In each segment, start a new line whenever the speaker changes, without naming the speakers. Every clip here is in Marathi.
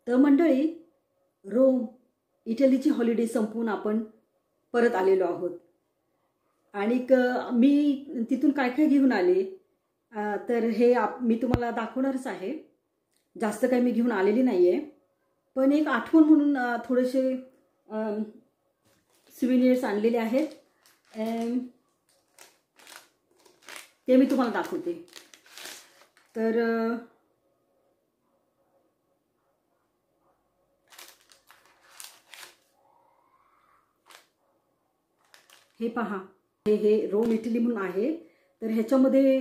तर मंडळी, रोम इटलीची हॉलिडे संपवून आपण परत आलेलो आहोत आणि मी तिथून काय काय घेऊन आले तर हे मी तुम्हाला दाखवणारच आहे। जास्त काही मी घेऊन आलेली नाही आहे, पण एक आठवण म्हणून थोडेसे सुव्हेनियर्स आणलेले आहेत, ते मी तुम्हाला दाखवते। तर हे पहा, हे रोम इटली म्हणून आहे। तर ह्याच्यामध्ये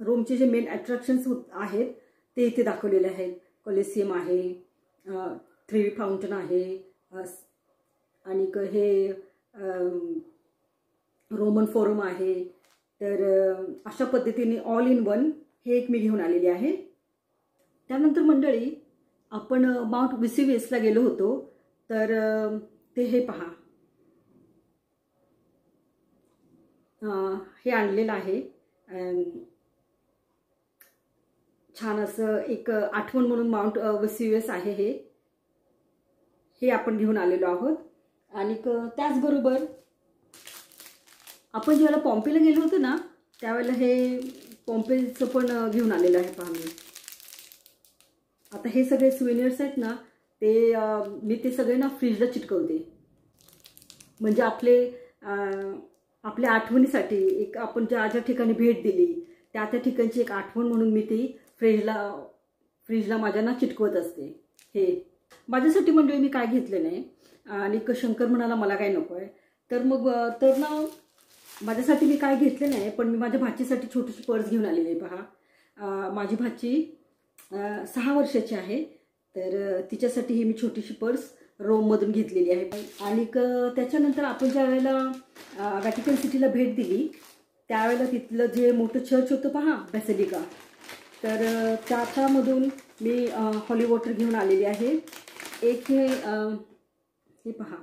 रोमचे जे मेन अट्रॅक्शन्स आहेत ते इथे दाखवलेले आहेत। कोलिसियम आहे, थ्री फाउंटन आहे, आणि हे रोमन फोरम आहे। तर अशा पद्धतीने ऑल इन वन हे एक मी घेऊन आलेली आहे। त्यानंतर मंडळी, आपण माउंट वेसुवियसला गेलो होतो, तर ते हे पहा, हे आणलेलं आहे। छान असं एक आठवण म्हणून माउंट वेसुवियस आहे हे आपण घेऊन आलेलो आहोत। आणि त्याचबरोबर आपण ज्यावेळेला पॉम्पेला गेलो होतो ना, त्यावेळेला हे पॉम्पेचं पण घेऊन आलेलं आहे पहा मी। आता हे सगळे सुव्हेनियर्स आहेत ना, ते मी ते सगळे ना फ्रीजला चिटकवते, म्हणजे आपल्या आठवणीसाठी एक आपण ज्या ठिकाणी भेट दिली त्या ठिकाणची एक आठवण म्हणून मी ती फ्रीजला माझ्या ना चिटकवत असते। हे माझ्यासाठी मंडळी मी काय घेतले नाही, आणि शंकर म्हणाला मला काय नको आहे, तर ना माझ्यासाठी मी काय घेतले नाही, पण मी माझ्या भाचीसाठी छोटीशी पर्स घेऊन आलेली आहे पहा। माझी भाची 6 वर्षाची आहे, तर तिच्यासाठी ही मी छोटीशी पर्स रोममधून घेतलेली आहे। आणि त्याच्यानंतर आपण ज्या वेळेला व्हॅटिकन सिटीला भेट दिली त्यावेळेला तिथलं जे मोठं चर्च होतं पहा, बेसिलिका, तर त्याच्यामधून मी हॉली वॉटर घेऊन आलेली आहे। एक हे पहा,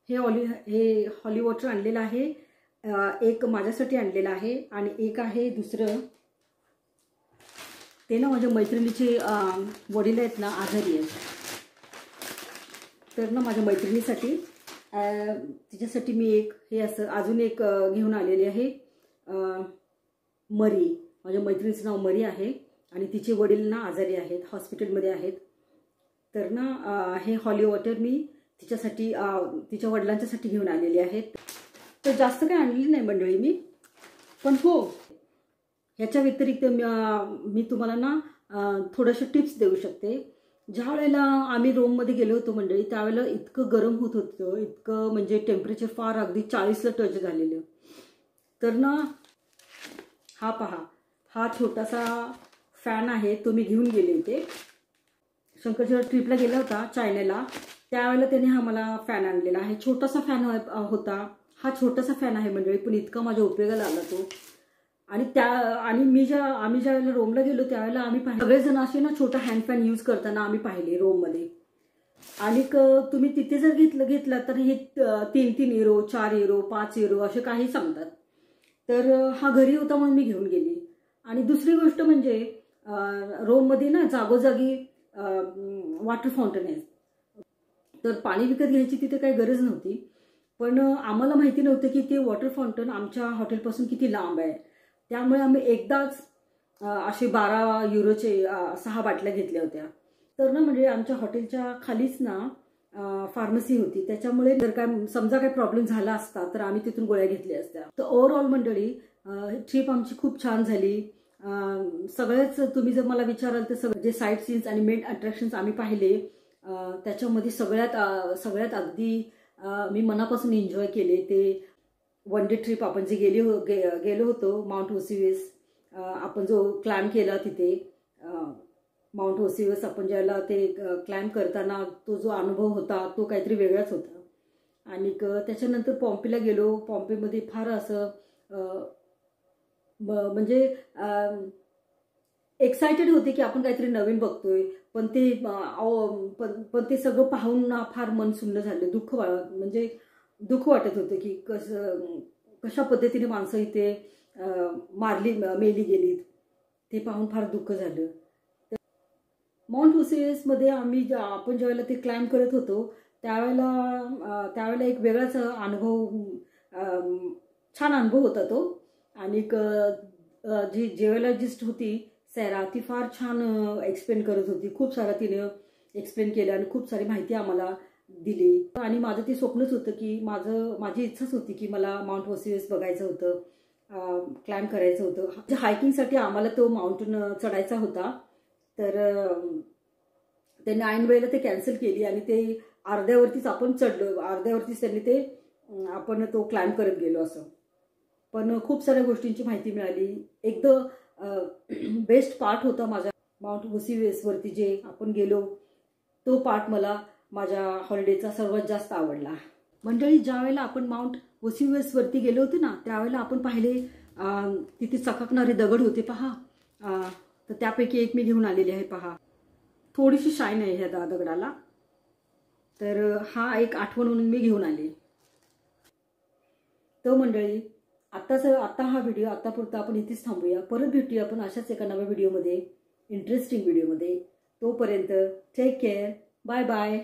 हे हॉली वॉटर आणलेलं आहे, एक माझ्यासाठी आणलेलं आहे, आणि एक आहे दुसरं, ते ना माझ्या मैत्रिणीचे वडील आहेत ना, आजारी आहेत, तर ना माझ्या मैत्रिणीसाठी तिच्यासाठी मी एक हे असं अजून एक घेऊन आलेली आहे। मरी, माझ्या मैत्रिणीचं नाव मरी आहे आणि तिचे वडील ना आजारी आहेत, हॉस्पिटलमध्ये आहेत, तर ना हे हॉली वॉटर मी तिच्यासाठी तिच्या वडिलांच्यासाठी घेऊन आलेली आहेत। तर जास्त काही आणलेली नाही मंडळी मी, पण हो, ह्याच्या व्यतिरिक्त मी तुम्हाला ना थोड्याशा टिप्स देऊ शकते। ज्या वेळेला आम्ही रोममध्ये गेलो होतो मंडळी, त्यावेळेला इतकं गरम होत होतं, इतकं म्हणजे टेम्परेचर फार अगदी 40ला टच झालेलं। तर ना हा पहा, हा छोटासा फॅन आहे, तो मी घेऊन गेले होते। शंकर जेव्हा ट्रिपला गेला होता चायनाला, त्यावेळेला त्याने हा मला फॅन आणलेला आहे। छोटासा फॅन होता, हा छोटासा फॅन आहे मंडळी, पण इतका माझ्या उपयोगाला आला तो। आणि आम्ही ज्या वेळेला रोमला गेलो त्यावेळेला आम्ही पाहिले सगळेजण असे ना छोटा हँड फॅन यूज करताना आम्ही पाहिले रोममध्ये। आणि तुम्ही तिथे जर घेतलं तर हे 3 युरो, 4 युरो, 5 युरो असे काही सांगतात। तर हा घरी होता म्हणून मी घेऊन गेली। आणि दुसरी गोष्ट म्हणजे रोममध्ये ना जागोजागी वॉटर फाउंटन आहे, तर पाणी विकत घ्यायची तिथे काही गरज नव्हती, पण आम्हाला माहिती नव्हतं की ते वॉटर फाउंटन आमच्या हॉटेलपासून किती लांब आहे। त्यामुळे आम्ही एकदाच असे 12 युरोचे 6 बाटल्या घेतल्या होत्या। तर ना म्हणजे आमच्या हॉटेलच्या खालीच ना फार्मसी होती, त्याच्यामुळे जर काय समजा काही प्रॉब्लेम झाला असता तर आम्ही तिथून गोळ्या घेतल्या असत्या। तर ओव्हरऑल मंडळी ट्रिप आमची खूप छान झाली। सगळेच तुम्ही जर मला विचाराल तर सगळे जे साईट सीन्स आणि मेन अट्रॅक्शन्स आम्ही पाहिले, त्याच्यामध्ये सगळ्यात अगदी मी मनापासून एन्जॉय केले ते वन डे ट्रिप आपण जे गेलो होतो माउंट वेसुवियस। आपण जो क्लाइंब केला तिथे माउंट वेसुवियस, आपण ज्याला ते क्लाइंब करताना तो जो अनुभव होता तो काहीतरी वेगळाच होता। आणि त्याच्यानंतर पॉम्पेला गेलो, पॉम्पेमध्ये फार असं म्हणजे एक्साइटेड होते की आपण काहीतरी नवीन बघतोय, पण ते सगळं पाहून ना फार मन सुन्न झालं, म्हणजे दुःख वाटत होतं की कशा पद्धतीने माणसं इथे मेली गेलीत। ते पाहून फार दुःख झालं. माउंट ओसिरियसमध्ये आपण ज्यावेळेला ते क्लाइंब करत होतो त्यावेळेला एक वेगळाच अनुभव, छान अनुभव होता तो. आणि जी जिओलॉजिस्ट होती सैरा, ती फार छान एक्सप्लेन करत होती. खूप सारा तिने एक्सप्लेन केलं आणि खूप सारी माहिती आम्हाला दिली. आणि माझं ते स्वप्नच होतं की माझी इच्छाच होती की मला माउंट ओसिरियस बघायचं होतं, क्लाइंब करायचं होतं. हायकिंगसाठी आम्हाला तो माउंटेन चढायचा होता. तर त्यांनी ऐन वेळेला ते कॅन्सल केली आणि ते अर्ध्यावरतीच आपण चढलो, अर्ध्यावरतीच त्यांनी ते आपण तो क्लाइंब करत गेलो असं. पण खूप साऱ्या गोष्टींची माहिती मिळाली. एकदम बेस्ट पार्ट होता माझ्या माउंट ओसिरियसवरती जे आपण गेलो, तो पार्ट मला माझ्या हॉलिडेचा सर्वात जास्त आवडला. मंडळी, ज्या वेळेला आपण माउंट ओसिरियसवरती गेलो होते ना, त्यावेळेला आपण पाहिले तिथे चकाकणारे दगड होते पहा. तर त्यापैकी एक मी घेऊन आलेली आहे पहा. थोडीशी शाईन आहे ह्या दगडाला, तर हा एक आठवण म्हणून मी घेऊन आले. तर मंडळी, आता हा व्हिडिओ आतापुरता आपण इथेच थांबूया. परत भेटूया आपण अशाच एका नव्या व्हिडिओमध्ये, इंटरेस्टिंग व्हिडिओमध्ये. तोपर्यंत टेक केअर, बाय बाय.